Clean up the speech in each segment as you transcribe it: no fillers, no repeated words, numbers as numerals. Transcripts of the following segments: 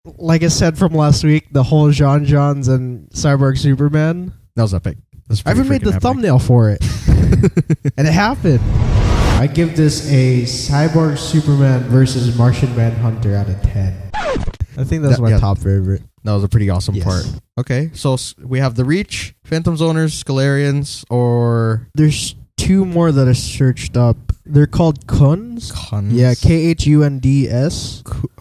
Like I said from last week, the whole Johns and Cyborg Superman. That was epic. I even made the thumbnail for it. And it happened. I give this a Cyborg Superman versus Martian Manhunter out of 10. I think that's my top favorite. That was a pretty awesome part. Okay, so we have the Reach, Phantom Zoners, Scalarians, or... There's two more that I searched up. They're called Khunds. Khunds? Yeah, Khunds.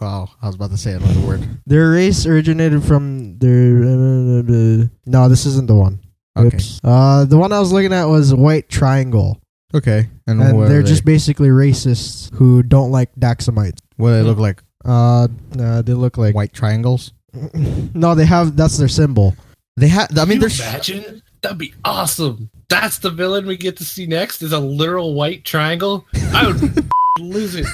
Wow, I was about to say another word. Their race originated from their... No, this isn't the one. Okay. Oops. The one I was looking at was White Triangle. Okay. And they're just basically racists who don't like Daxamites. What do they look like? They look like... White triangles? No, they have... That's their symbol. They have... I mean, there's... Imagine? That'd be awesome. That's the villain we get to see next, is a literal white triangle. I would lose it.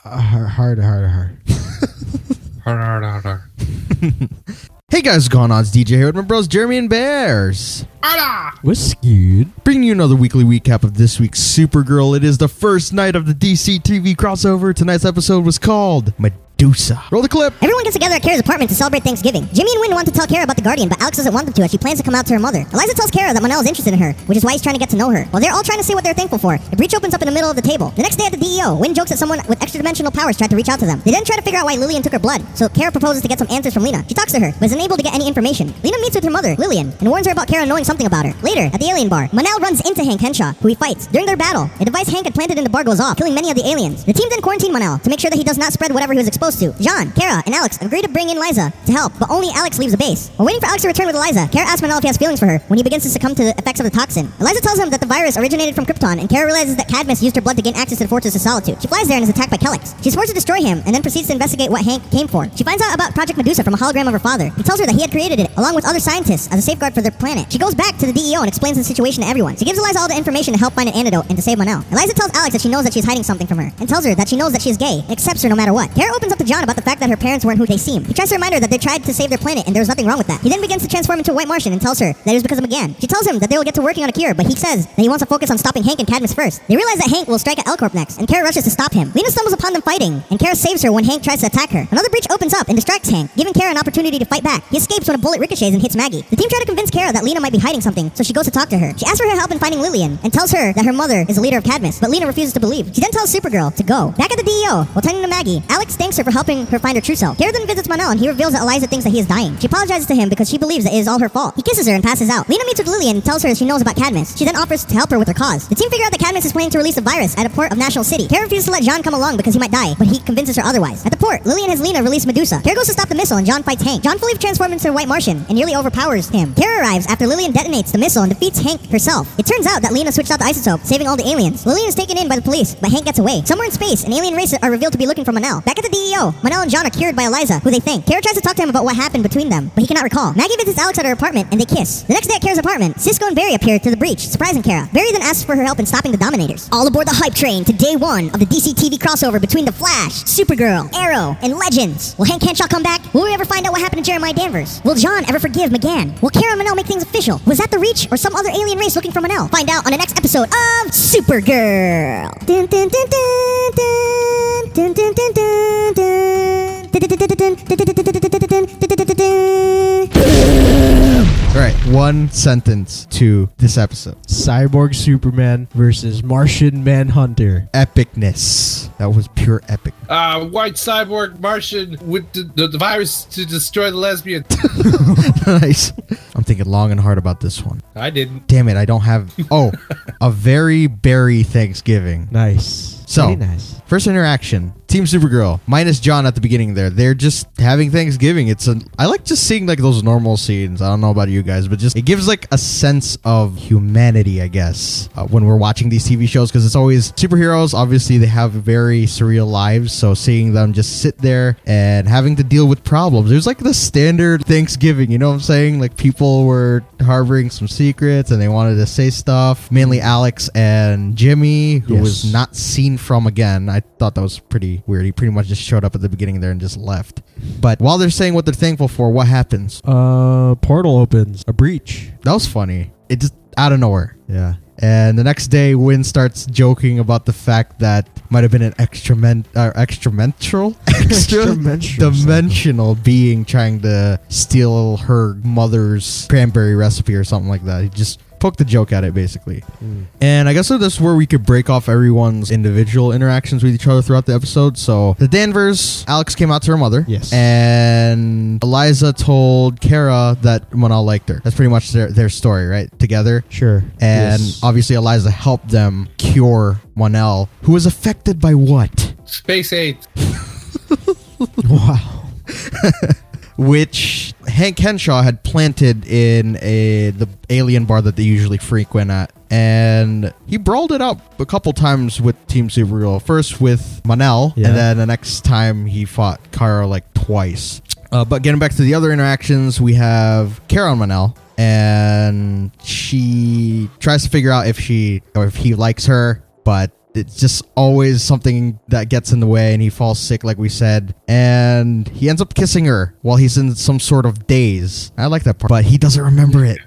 Hard. Hey guys, what's going on? It's DJ here with my bros Jeremy and Bears. What's good? Bringing you another weekly recap of this week's Supergirl. It is the first night of the DCTV crossover. Tonight's episode was called Medusa. Roll the clip. Everyone gets together at Kara's apartment to celebrate Thanksgiving. Jimmy and Wynn want to tell Kara about the Guardian, but Alex doesn't want them to as she plans to come out to her mother. Eliza tells Kara that Mon-El is interested in her, which is why he's trying to get to know her. While they're all trying to say what they're thankful for, the breach opens up in the middle of the table. The next day at the DEO, Wynn jokes that someone with extra-dimensional powers tried to reach out to them. They then try to figure out why Lillian took her blood, so Kara proposes to get some answers from Lena. She talks to her, but is unable to get any information. Lena meets with her mother, Lillian, and warns her about Kara knowing something about her. Later, at the alien bar, Mon-El runs into Hank Henshaw, who he fights. During their battle, a device Hank had planted in the bar goes off, killing many of the aliens. The team then quarantine Mon-El to make sure that he does not spread whatever he was exposed to. John, Kara, and Alex agree to bring in Liza to help, but only Alex leaves the base. While waiting for Alex to return with Eliza, Kara asks Mon-El if he has feelings for her when he begins to succumb to the effects of the toxin. Eliza tells him that the virus originated from Krypton, and Kara realizes that Cadmus used her blood to gain access to the Fortress of Solitude. She flies there and is attacked by Kellex. She's forced to destroy him, and then proceeds to investigate what Hank came for. She finds out about Project Medusa from a hologram of her father. He tells her that he had created it, along with other scientists, as a safeguard for their planet. She goes back to the DEO and explains the situation to everyone. She gives Eliza all the information to help find an antidote and to save Mon-El. Eliza tells Alex that she knows that she's hiding something from her, and tells her that she knows that she is gay, and accepts her no matter what. Kara opens up to John about the fact that her parents weren't who they seem. He tries to remind her that they tried to save their planet and there was nothing wrong with that. He then begins to transform into a white Martian and tells her that it was because of McGann. She tells him that they will get to working on a cure, but he says that he wants to focus on stopping Hank and Cadmus first. They realize that Hank will strike at L-Corp next, and Kara rushes to stop him. Lena stumbles upon them fighting, and Kara saves her when Hank tries to attack her. Another breach opens up and distracts Hank, giving Kara an opportunity to fight back. He escapes when a bullet ricochets and hits Maggie. The team try to convince Kara that Lena might be hiding something, so she goes to talk to her. She asks for her help in finding Lillian, and tells her that her mother is the leader of Cadmus, but Lena refuses to believe. She then tells Supergirl to go. Back at the DEO, while tending to Maggie, Alex thanks her for helping her find her true self. Kara then visits Mon-El, and he reveals that Eliza thinks that he is dying. She apologizes to him because she believes that it is all her fault. He kisses her and passes out. Lena meets with Lillian and tells her she knows about Cadmus. She then offers to help her with her cause. The team figure out that Cadmus is planning to release a virus at a port of National City. Kara refuses to let John come along because he might die, but he convinces her otherwise. At the port, Lillian has Lena release Medusa. Kara goes to stop the missile and John fights Hank. John fully transforms into a white Martian and nearly overpowers him. Kara arrives after Lillian detonates the missile and defeats Hank herself. It turns out that Lena switched out the isotope, saving all the aliens. Lillian is taken in by the police, but Hank gets away. Somewhere in space, an alien race are revealed to be looking for Mon-El. Back at the DEO, Mon-El and John are cured by Eliza, who they thank. Kara tries to talk to him about what happened between them, but he cannot recall. Maggie visits Alex at her apartment and they kiss. The next day at Kara's apartment, Cisco and Barry appear to the breach, surprising Kara. Barry then asks for her help in stopping the Dominators. All aboard the hype train to day one of the DCTV crossover between The Flash, Supergirl, Arrow, and Legends. Will Hank Henshaw come back? Will we ever find out what happened to Jeremiah Danvers? Will John ever forgive McGann? Will Kara and Mon-El make things official? Was that the Reach or some other alien race looking for Mon-El? Find out on the next episode of Supergirl. Dun, dun, dun, dun, dun, dun, dun, dun, dun, dun. All right, one sentence to this episode. Cyborg Superman versus Martian Manhunter. Epicness. That was pure epic. White cyborg Martian with the virus to destroy the lesbian. Nice. I'm thinking long and hard about this one. I didn't. Damn it, I don't have... Oh, a very berry Thanksgiving. Nice. So, very nice. First interaction, Team Supergirl, minus John at the beginning there. They're just having Thanksgiving. I like just seeing like those normal scenes. I don't know about you guys, but just it gives like a sense of humanity, I guess, when we're watching these TV shows, because it's always superheroes. Obviously, they have very surreal lives, so seeing them just sit there and having to deal with problems. It was like the standard Thanksgiving, you know what I'm saying? Like people were harboring some secrets and they wanted to say stuff. Mainly Alex and Jimmy, who was not seen from again. I thought that was pretty weird. He pretty much just showed up at the beginning there and just left. But while they're saying what they're thankful for, what happens? Portal opens. A breach. That was funny. It just out of nowhere. Yeah. And the next day, Wynn starts joking about the fact that might have been an extra-dimensional being trying to steal her mother's cranberry recipe or something like that. He just poked the joke at it, basically. And I guess so this is where we could break off everyone's individual interactions with each other throughout the episode. So the Danvers, Alex came out to her mother. Yes. And Eliza told Kara that Mon-El liked her. That's pretty much their story, right? Together. Sure. And Yes. obviously Eliza helped them cure Mon-El, who was affected by what? Space AIDS. Wow. Which Hank Henshaw had planted in the alien bar that they usually frequent at. And he brawled it up a couple times with Team Supergirl. First with Mon-El, Yeah. and then the next time he fought Kara like twice. But getting back to the other interactions, we have Kara and Mon-El. And she tries to figure out if he likes her, but it's just always something that gets in the way, and he falls sick, like we said, and he ends up kissing her while he's in some sort of daze. I like that part, but he doesn't remember it.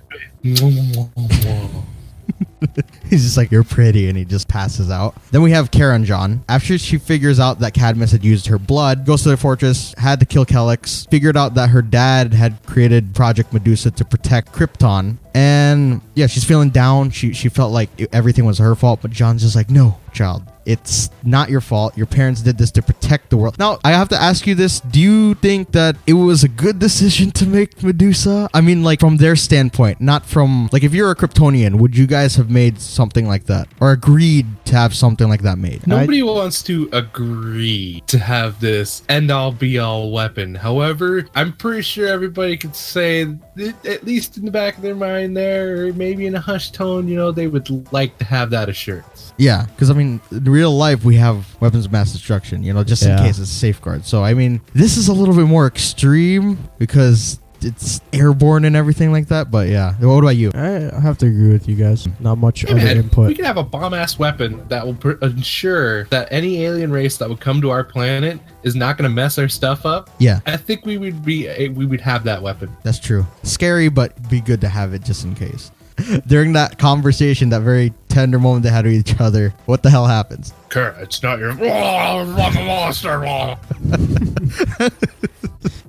He's just like, you're pretty, and he just passes out. Then we have Kara and John. After she figures out that Cadmus had used her blood, goes to the fortress, had to kill Kellex, figured out that her dad had created Project Medusa to protect Krypton. And yeah, she's feeling down. She felt like everything was her fault, but John's just like, no, child, it's not your fault. Your parents did this to protect the world. Now, I have to ask you this. Do you think that it was a good decision to make Medusa? I mean, like, from their standpoint, not from, like, if you're a Kryptonian, would you guys have made something like that? Or agreed to have something like that made? Nobody wants to agree to have this end-all be-all weapon. However, I'm pretty sure everybody could say, at least in the back of their mind there, or maybe in a hushed tone, they would like to have that assurance. Yeah, because, I mean, in real life, we have weapons of mass destruction, just in case it's a safeguard. So, I mean, this is a little bit more extreme because it's airborne and everything like that. But yeah, what about you? I have to agree with you guys. Not much other Man, input. we can have a bomb-ass weapon that will ensure that any alien race that would come to our planet is not going to mess our stuff up. Yeah, I think we would have that weapon. that's true. Scary, but be good to have it just in case. During that conversation, that very tender moment they had with each other, what the hell happens? Kara, it's not your monster.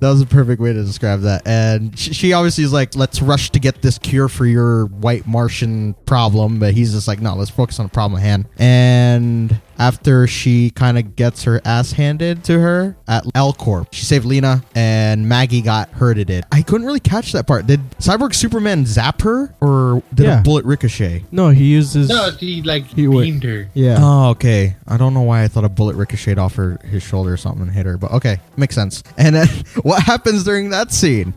That was a perfect way to describe that. And she obviously is like, let's rush to get this cure for your white Martian problem. But he's just like, no, let's focus on the problem at hand. And after she kind of gets her ass handed to her at L Corp, she saved Lena and Maggie got hurted it. I couldn't really catch that part. Did Cyborg Superman zap her or did a bullet ricochet? No, he uses... No, he beamed her. Yeah. Oh, okay. I don't know why I thought a bullet ricocheted off his shoulder or something and hit her, but okay, makes sense. And then what happens during that scene?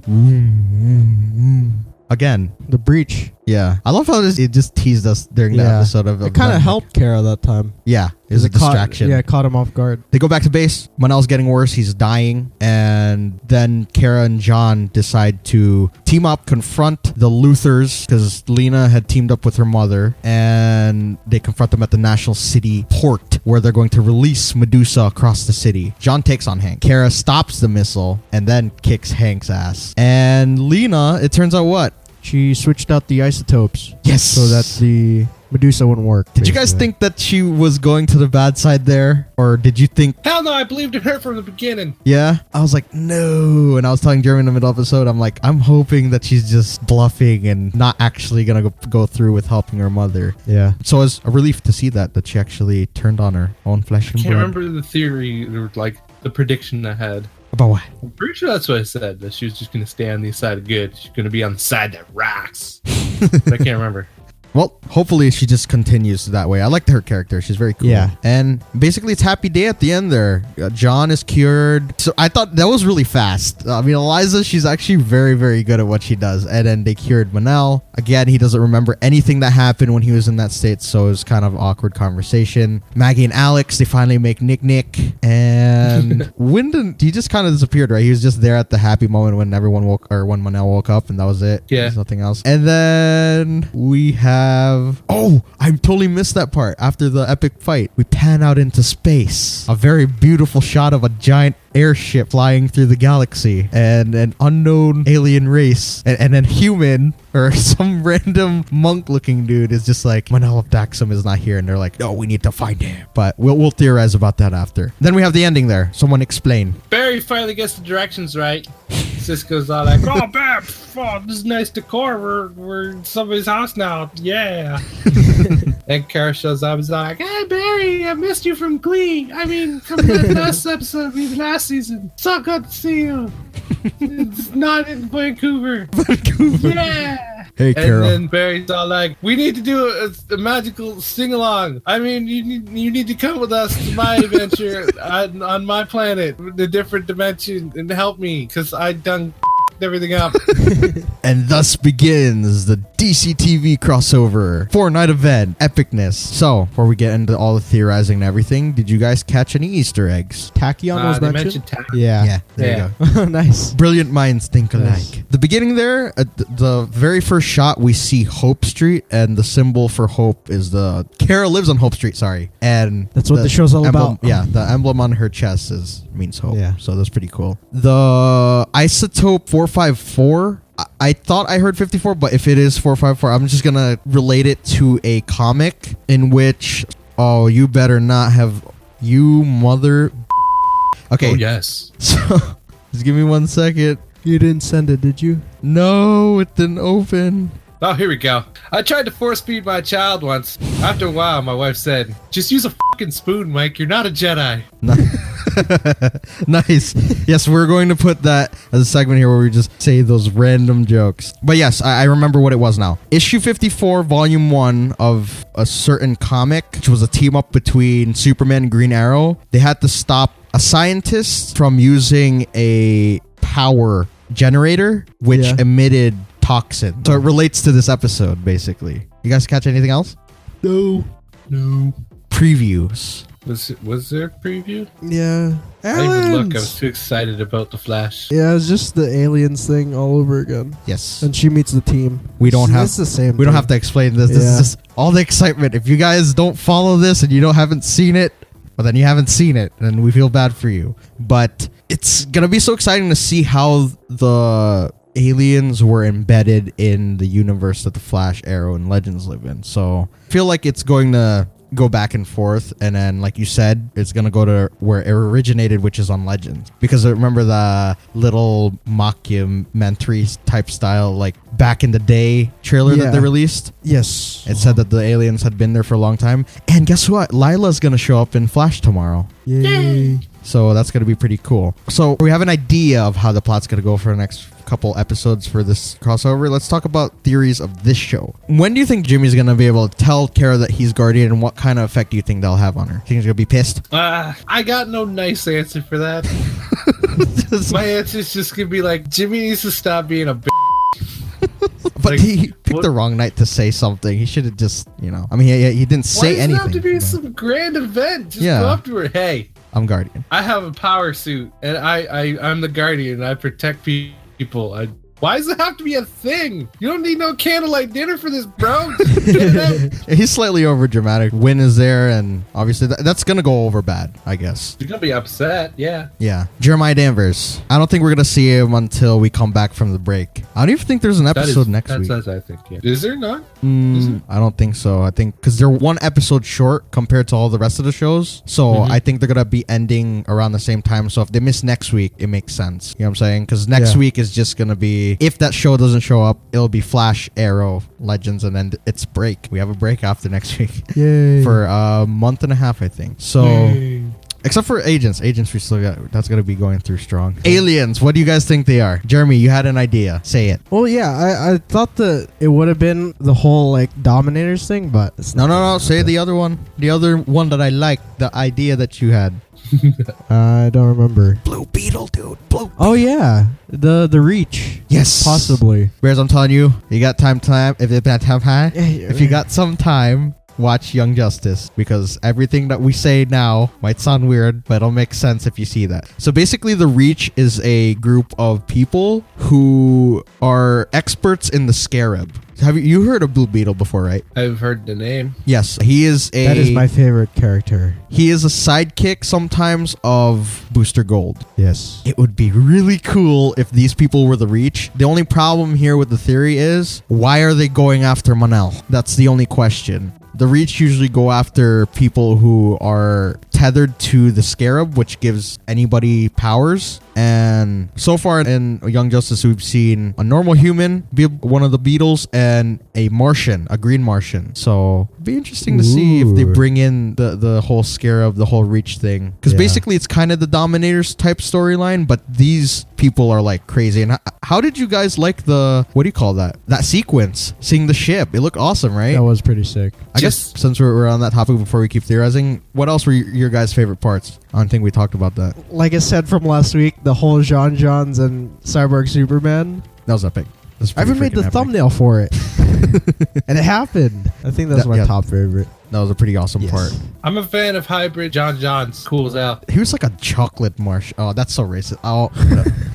Again, The breach. yeah. I love how it just teased us during the episode of It kind of helped Kara that time. Yeah, it was a distraction. It caught him off guard. They go back to base. Mon-El's getting worse. He's dying. And then Kara and John decide to team up, confront the Luthers, because Lena had teamed up with her mother. And they confront them at the National City port, where they're going to release Medusa across the city. John takes on Hank. Kara stops the missile and then kicks Hank's ass. And Lena, it turns out what? She switched out the isotopes. Yes. So that the Medusa wouldn't work. Did you guys think that she was going to the bad side there? Or did you think... Hell no, I believed in her from the beginning. Yeah? I was like, no. And I was telling Jeremy in the middle of the episode, I'm like, I'm hoping that she's just bluffing and not actually going to go through with helping her mother. Yeah. So it's a relief to see that she actually turned on her own flesh and I can't blood. remember the theory, or like the prediction I had. About what? I'm pretty sure that's what I said, that she was just going to stay on the side of good. She's going to be on the side that rocks. But I can't remember. Well, hopefully she just continues that way. I liked her character. She's very cool. Yeah. And basically it's happy day at the end there. John is cured. So I thought that was really fast. I mean, Eliza, she's actually very, very good at what she does. And then they cured Mon-El. Again, he doesn't remember anything that happened when he was in that state. So it was kind of awkward conversation. Maggie and Alex, they finally make Nick. And Wyndon, he just kind of disappeared, right? He was just there at the happy moment when when Mon-El woke up, and that was it. Yeah. There's nothing else. And then we have... I totally missed that part. After the epic fight, we pan out into space. A very beautiful shot of a giant airship flying through the galaxy and an unknown alien race and then human or some random monk-looking dude is just like, Mon-El of Daxam is not here, and they're like, no, we need to find him. But we'll theorize about that after. Then we have the ending there. Someone explain. Barry finally gets the directions right. Cisco's all like, oh, Bab, oh, this is nice decor. We're in somebody's house now. Yeah. And Kara shows up and is like, hey, Barry, I missed you from Glee. I mean, from the last episode of the last season. So good to see you. It's not in Vancouver. Yeah. Hey, Carol. And then Barry's all like, we need to do a magical sing-along. I mean, you need to come with us to my adventure on my planet, the different dimension, and help me, because I done everything up. And thus begins the DCTV crossover 4-night event epicness. So before we get into all the theorizing and everything, did you guys catch any Easter eggs? Tachyon was mentioned? Yeah, there you go. Nice. Brilliant minds think alike. Nice. The beginning there, the very first shot, we see Hope Street, and the symbol for Hope is the Kara lives on Hope Street. Sorry, and that's what the show's all emblem, about. Yeah, the emblem on her chest means hope. Yeah. So that's pretty cool. The isotope 454. I thought I heard 54, but if it is 454, I'm just gonna relate it to a comic in which, oh, you better not have, you mother. Okay. Oh, yes. So just give me 1 second. You didn't send it, did you? No, it didn't open. Oh, here we go. I tried to force feed my child once. After a while, my wife said, just use a fucking spoon, Mike. You're not a Jedi. Nice. Yes, we're going to put that as a segment here where we just say those random jokes. But yes, I remember what it was now. Issue 54, Volume 1 of a certain comic, which was a team up between Superman and Green Arrow. They had to stop a scientist from using a power generator, which emitted toxin. So it relates to this episode, basically. You guys catch anything else? No. Previews. Was there a preview? Yeah. I didn't even look. I was too excited about the Flash. Yeah, it's just the aliens thing all over again. Yes. And she meets the team. It's the same. We don't have to explain this. This is just all the excitement. If you guys don't follow this and you haven't seen it, well, then you haven't seen it, and we feel bad for you. But it's gonna be so exciting to see how the aliens were embedded in the universe that the Flash, Arrow, and Legends live in. So I feel like it's going to go back and forth, and then, like you said, it's going to go to where it originated, which is on Legends. Because I remember the little mockumentary type style, like back in the day trailer that they released. Yes. It said that the aliens had been there for a long time. And guess what? Lila's going to show up in Flash tomorrow. Yay. So that's going to be pretty cool. So we have an idea of how the plot's going to go for the next couple episodes for this crossover. Let's talk about theories of this show. When do you think Jimmy's going to be able to tell Kara that he's Guardian, and what kind of effect do you think that'll have on her? Think he's going to be pissed? I got no nice answer for that. My answer is just going to be like, Jimmy needs to stop being a bitch. But like, he picked the wrong night to say something. He should have just, I mean, he didn't say anything. Why does it have to be some grand event? Just go up to her. Hey, I'm Guardian. I have a power suit, and I'm the Guardian, and I protect people. Why does it have to be a thing? You don't need no candlelight dinner for this, bro. He's slightly over dramatic. Win is there, and obviously that's gonna go over bad, I guess. You're gonna be upset, yeah. Yeah. Jeremiah Danvers. I don't think we're gonna see him until we come back from the break. I don't even think there's an episode next week. That's I think. Yeah. Is there not? I don't think so. I think because they're one episode short compared to all the rest of the shows, so I think they're gonna be ending around the same time. So if they miss next week, it makes sense. You know what I'm saying? Because next week is just gonna be, if that show doesn't show up, it'll be Flash, Arrow, Legends, and then it's break. We have a break after next week. Yay. For a month and a half, I think. So, except for Agents, we still got, that's gonna be going through strong. Aliens, what do you guys think they are? Jeremy, you had an idea. Say it. Well, yeah, I thought that it would have been the whole like Dominators thing, but it's not. No. Say the other one. The other one that I liked. The idea that you had. I don't remember. Blue Beetle, dude. Blue. Oh yeah, the Reach. Yes, possibly. Bears, I'm telling you, you got time. If you got some time, watch Young Justice, because everything that we say now might sound weird, but it'll make sense if you see that. So basically, the Reach is a group of people who are experts in the Scarab. Have you heard of Blue Beetle before, right? I've heard the name. Yes, he is a... That is my favorite character. He is a sidekick sometimes of Booster Gold. Yes. It would be really cool if these people were the Reach. The only problem here with the theory is, why are they going after Mon-El? That's the only question. The Reach usually go after people who are tethered to the Scarab, which gives anybody powers. And so far in Young Justice, we've seen a normal human be one of the Beetles and a Martian, a green Martian. So it'd be interesting to see if they bring in the whole Scarab, the whole Reach thing. Because basically it's kind of the Dominators type storyline, but these people are like crazy. And how did you guys like the, what do you call that? That sequence, seeing the ship. It looked awesome, right? That was pretty sick. I guess since we're on that topic before we keep theorizing, what else were your guys' favorite parts? I don't think we talked about that. Like I said from last week, the whole Johns and Cyborg Superman. That was epic. I even made the thumbnail for it. And it happened. I think that's my top favorite. That was a pretty awesome part. I'm a fan of hybrid Johns. Cool as hell. He was like a chocolate marsh. Oh, that's so racist. Oh,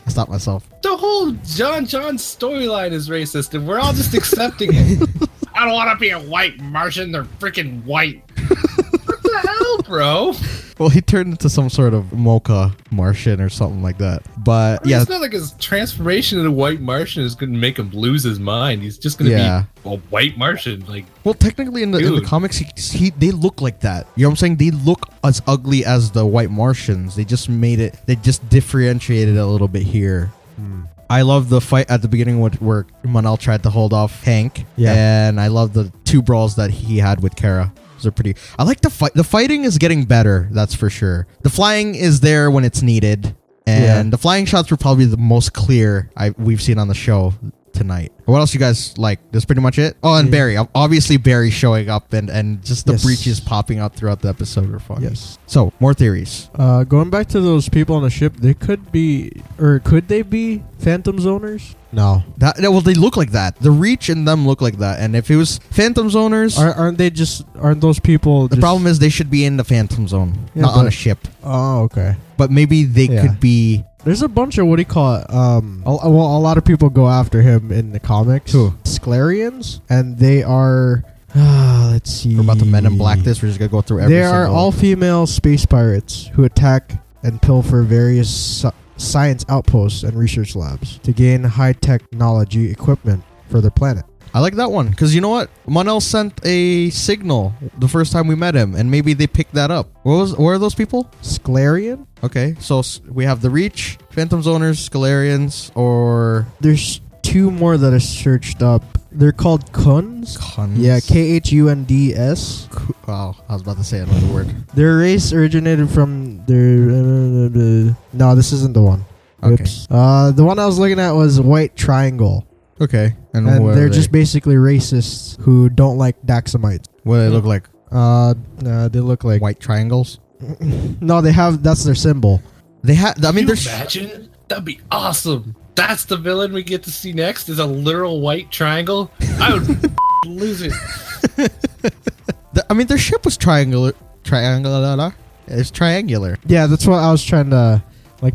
I stopped myself. The whole John storyline is racist, and we're all just accepting it. I don't want to be a white Martian. They're freaking white. What the hell, bro? Well, he turned into some sort of mocha Martian or something like that. But yeah, it's not like his transformation into white Martian is going to make him lose his mind. He's just going to be a white Martian. Like, well, technically in the comics, they look like that. You know what I'm saying? They look as ugly as the white Martians. They just made it. They just differentiated it a little bit here. I love the fight at the beginning where Mon-El tried to hold off Hank. Yeah, and I love the two brawls that he had with Kara. Those are pretty. I like the fight. The fighting is getting better. That's for sure. The flying is there when it's needed, and the flying shots were probably the most clear we've seen on the show tonight. What else you guys like? That's pretty much it. Oh, and Barry. Obviously, Barry showing up and just the breaches popping out throughout the episode are fun. Yes. So more theories. Going back to those people on the ship, they could be, or could they be Phantom Zoners? No. Well, they look like that. The Reach and them look like that. And if it was Phantom Zoners, aren't those people? The problem is they should be in the Phantom Zone, not on a ship. Oh, okay. But maybe they could be. There's a bunch of, what do you call it? A lot of people go after him in the comics. Who? Sclarians, and they are. Let's see. We're about to Men in Black this. We're just gonna go through every. They are all-female space pirates who attack and pilfer various science outposts and research labs to gain high technology equipment for their planet. I like that one because you know what? Mon-El sent a signal the first time we met him, and maybe they picked that up. What are those people? Sclarian? Okay, so we have the Reach, Phantom Zoners, Sclarians, or there's two more that are searched up. They're called Khunds. Khunds? Yeah, Khunds. Wow, I was about to say another word. Their race originated from their... No, this isn't the one. Okay. Oops. The one I was looking at was White Triangle. Okay. And they're just basically racists who don't like Daxamites. What do they look like? They look like... White triangles? No, that's their symbol. They have... I mean, Can you imagine? That'd be awesome. That's the villain we get to see next, is a literal white triangle. I would lose it. I mean, their ship was triangular. It's triangular. Yeah, that's what I was trying to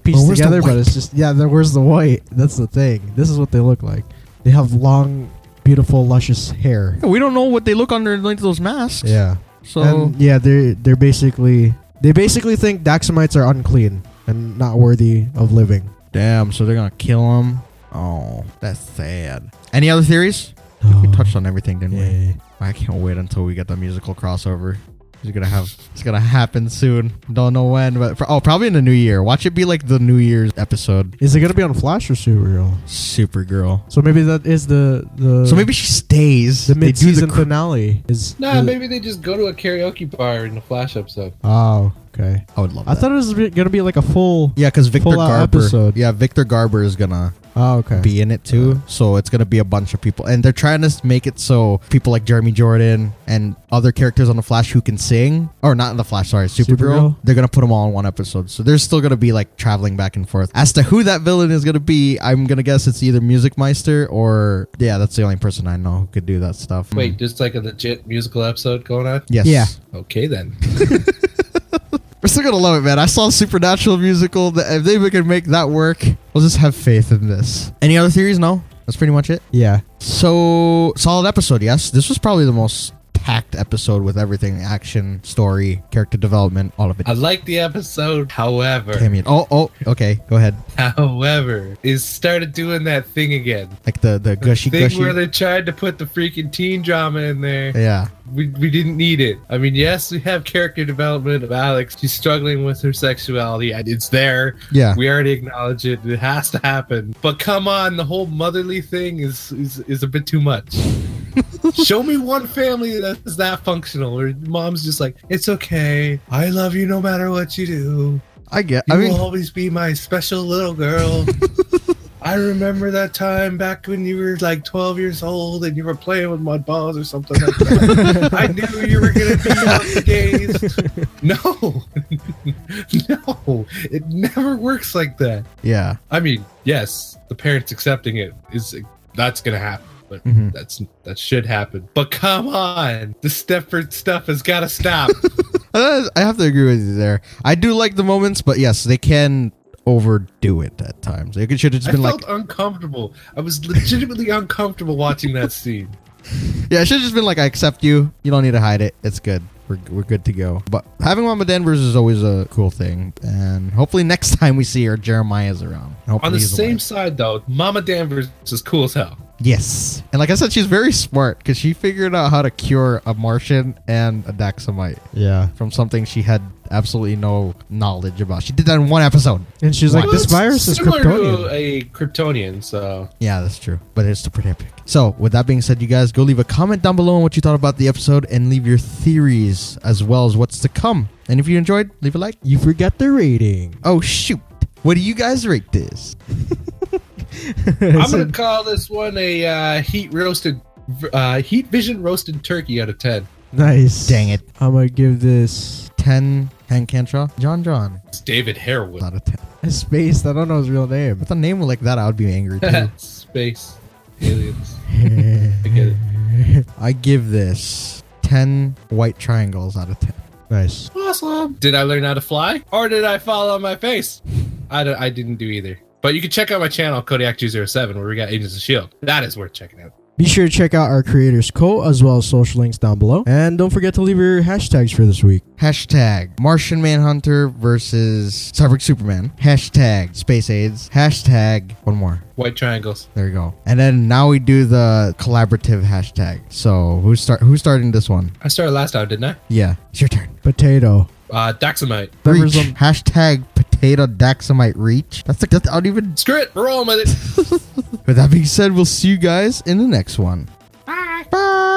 piece together, but it's just... Yeah, where's the white? That's the thing. This is what they look like. They have long, beautiful, luscious hair. Yeah, we don't know what they look underneath those masks. Yeah. So... And yeah, they're basically... They basically think Daxamites are unclean and not worthy of living. Damn, so they're gonna kill him? Oh, that's sad. Any other theories? We touched on everything, didn't we? I can't wait until we get the musical crossover. It's gonna happen soon. Don't know when, but probably in the new year. Watch it be like the New Year's episode. Is it gonna be on Flash or Supergirl? Supergirl. So maybe that is the. So maybe she stays. The mid-season finale is. Maybe they just go to a karaoke bar in the Flash episode. Oh, okay. I would love that. I thought it was gonna be like a full. Yeah, because Victor Garber. Episode. Yeah, Victor Garber is gonna be in it too. So it's gonna be a bunch of people, and they're trying to make it so people like Jeremy Jordan and other characters on the Flash who can sing, or not in the Flash, sorry, Supergirl. They're gonna put them all in one episode. So there's still gonna be like traveling back and forth. As to who that villain is gonna be, I'm gonna guess it's either Music Meister or that's the only person I know who could do that stuff. Wait, just like a legit musical episode going on? Yes. Yeah. Okay then. We're still gonna love it, man. I saw Supernatural musical. If they can make that work, we'll just have faith in this. Any other theories? No? That's pretty much it? Yeah. So, solid episode, yes. This was probably the most packed episode with everything. Action, story, character development, all of it. I like the episode, however. Okay. Go ahead. However, it started doing that thing again. Like the gushy thing where they tried to put the freaking teen drama in there. Yeah. We didn't need it. I mean, yes, we have character development of Alex. She's struggling with her sexuality. It's there. Yeah. We already acknowledge it. It has to happen. But come on, the whole motherly thing is a bit too much. Show me one family that's that functional, where mom's just like, it's okay. I love you no matter what you do. You will always be my special little girl. I remember that time back when you were like 12 years old and you were playing with mud balls or something like that. I knew you were going to be on the gays. No. No. It never works like that. Yeah. I mean, yes, the parents accepting it that's going to happen. But that should happen. But come on. The Stepford stuff has got to stop. I have to agree with you there. I do like the moments, but yes, they can overdo it at times. It should have just been I felt uncomfortable. I was legitimately uncomfortable watching that scene. Yeah, it should have just been like, I accept you. You don't need to hide it. It's good. We're good to go. But having Mama Danvers is always a cool thing. And hopefully next time we see her, Jeremiah's around. On the same side, though, Mama Danvers is cool as hell. Yes. And like I said, she's very smart because she figured out how to cure a Martian and a Daxamite. Yeah. From something she had absolutely no knowledge about. She did that in one episode. And she's like, this virus is similar Kryptonian. to a Kryptonian, so... Yeah, that's true. But it's pretty epic. So, with that being said, you guys, go leave a comment down below on what you thought about the episode and leave your theories as well as what's to come. And if you enjoyed, leave a like. You forgot the rating. Oh, shoot. What do you guys rate this? I'm going to call this one a heat vision roasted turkey out of 10. Nice. Dang it. I'm going to give this 10 Hank Canshaw. John. It's David Harewood. Out of 10. a space. I don't know his real name. With a name like that, I would be angry too. Space. Aliens. I get it. I give this 10 white triangles out of 10. Nice. Awesome. Did I learn how to fly? Or did I fall on my face? I didn't do either. But you can check out my channel, Kodiak207, where we got Agents of S.H.I.E.L.D. That is worth checking out. Be sure to check out our creators' quote as well as social links down below. And don't forget to leave your hashtags for this week. Hashtag Martian Manhunter versus Cyborg Superman. Hashtag Space AIDS. Hashtag one more. White triangles. There you go. And then now we do the collaborative hashtag. So who's starting this one? I started last time, didn't I? Yeah, it's your turn. Potato. Daxamite. Reach. Hashtag potato Daxamite reach. That's I don't even. Screw it. We're rolling with it. With that being said, we'll see you guys in the next one. Bye. Bye.